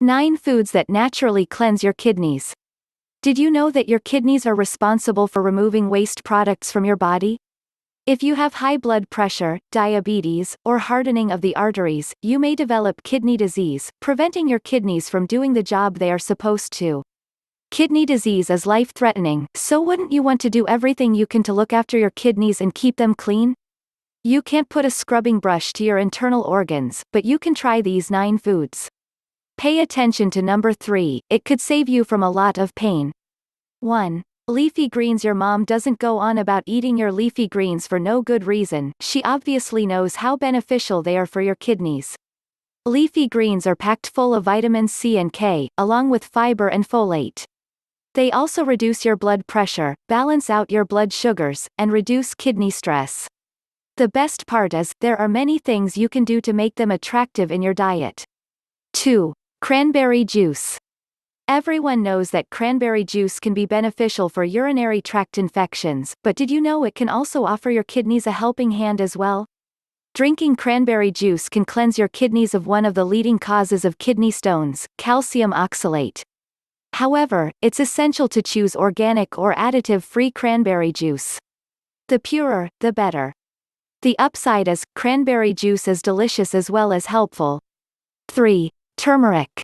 9 foods that naturally cleanse your kidneys. Did you know that your kidneys are responsible for removing waste products from your body? If you have high blood pressure, diabetes, or hardening of the arteries, you may develop kidney disease, preventing your kidneys from doing the job they are supposed to. Kidney disease is life-threatening, so wouldn't you want to do everything you can to look after your kidneys and keep them clean? You can't put a scrubbing brush to your internal organs, but you can try these 9 foods. Pay attention to number 3, it could save you from a lot of pain. 1. Leafy greens. Your mom doesn't go on about eating your leafy greens for no good reason, she obviously knows how beneficial they are for your kidneys. Leafy greens are packed full of vitamins C and K, along with fiber and folate. They also reduce your blood pressure, balance out your blood sugars, and reduce kidney stress. The best part is, there are many things you can do to make them attractive in your diet. 2. Cranberry juice. Everyone knows that cranberry juice can be beneficial for urinary tract infections, but did you know it can also offer your kidneys a helping hand as well? Drinking cranberry juice can cleanse your kidneys of one of the leading causes of kidney stones, calcium oxalate. However, it's essential to choose organic or additive-free cranberry juice. The purer, the better. The upside is, cranberry juice is delicious as well as helpful. 3. Turmeric.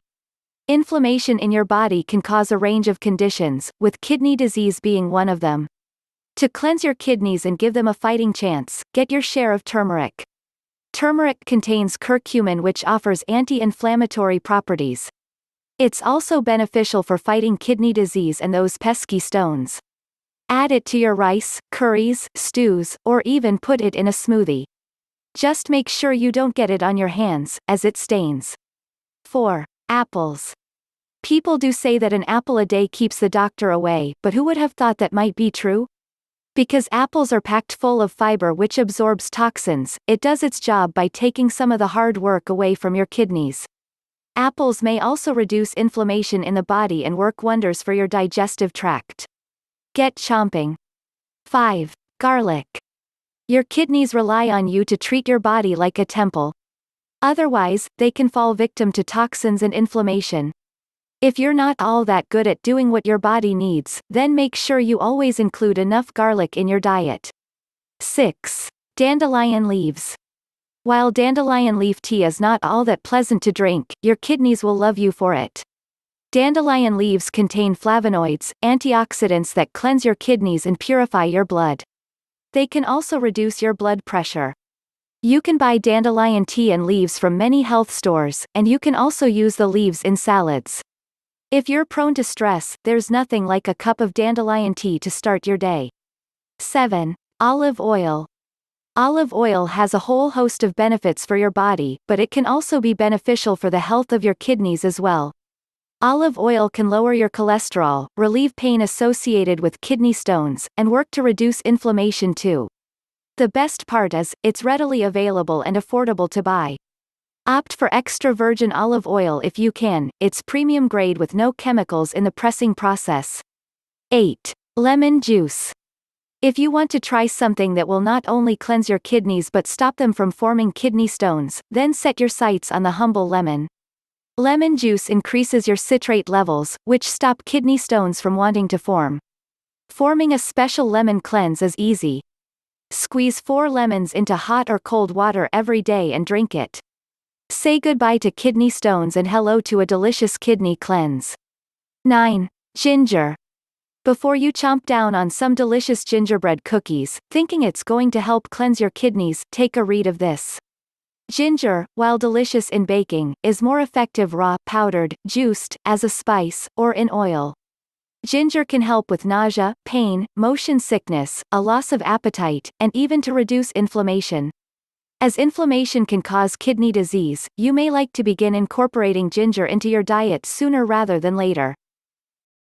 Inflammation in your body can cause a range of conditions, with kidney disease being one of them. To cleanse your kidneys and give them a fighting chance, get your share of turmeric. Turmeric contains curcumin, which offers anti-inflammatory properties. It's also beneficial for fighting kidney disease and those pesky stones. Add it to your rice, curries, stews, or even put it in a smoothie. Just make sure you don't get it on your hands, as it stains. 4. Apples. People do say that an apple a day keeps the doctor away, but who would have thought that might be true? Because apples are packed full of fiber which absorbs toxins, it does its job by taking some of the hard work away from your kidneys. Apples may also reduce inflammation in the body and work wonders for your digestive tract. Get chomping. 5. Garlic. Your kidneys rely on you to treat your body like a temple. Otherwise, they can fall victim to toxins and inflammation. If you're not all that good at doing what your body needs, then make sure you always include enough garlic in your diet. 6. Dandelion leaves. While dandelion leaf tea is not all that pleasant to drink, your kidneys will love you for it. Dandelion leaves contain flavonoids, antioxidants that cleanse your kidneys and purify your blood. They can also reduce your blood pressure. You can buy dandelion tea and leaves from many health stores, and you can also use the leaves in salads. If you're prone to stress, there's nothing like a cup of dandelion tea to start your day. 7. Olive oil. Olive oil has a whole host of benefits for your body, but it can also be beneficial for the health of your kidneys as well. Olive oil can lower your cholesterol, relieve pain associated with kidney stones, and work to reduce inflammation too. The best part is, it's readily available and affordable to buy. Opt for extra virgin olive oil if you can, it's premium grade with no chemicals in the pressing process. 8. Lemon juice. If you want to try something that will not only cleanse your kidneys but stop them from forming kidney stones, then set your sights on the humble lemon. Lemon juice increases your citrate levels, which stop kidney stones from wanting to form. Forming a special lemon cleanse is easy. Squeeze 4 lemons into hot or cold water every day and drink it. Say goodbye to kidney stones and hello to a delicious kidney cleanse. 9. Ginger. Before you chomp down on some delicious gingerbread cookies, thinking it's going to help cleanse your kidneys, take a read of this. Ginger, while delicious in baking, is more effective raw, powdered, juiced, as a spice, or in oil. Ginger can help with nausea, pain, motion sickness, a loss of appetite, and even to reduce inflammation. As inflammation can cause kidney disease, you may like to begin incorporating ginger into your diet sooner rather than later.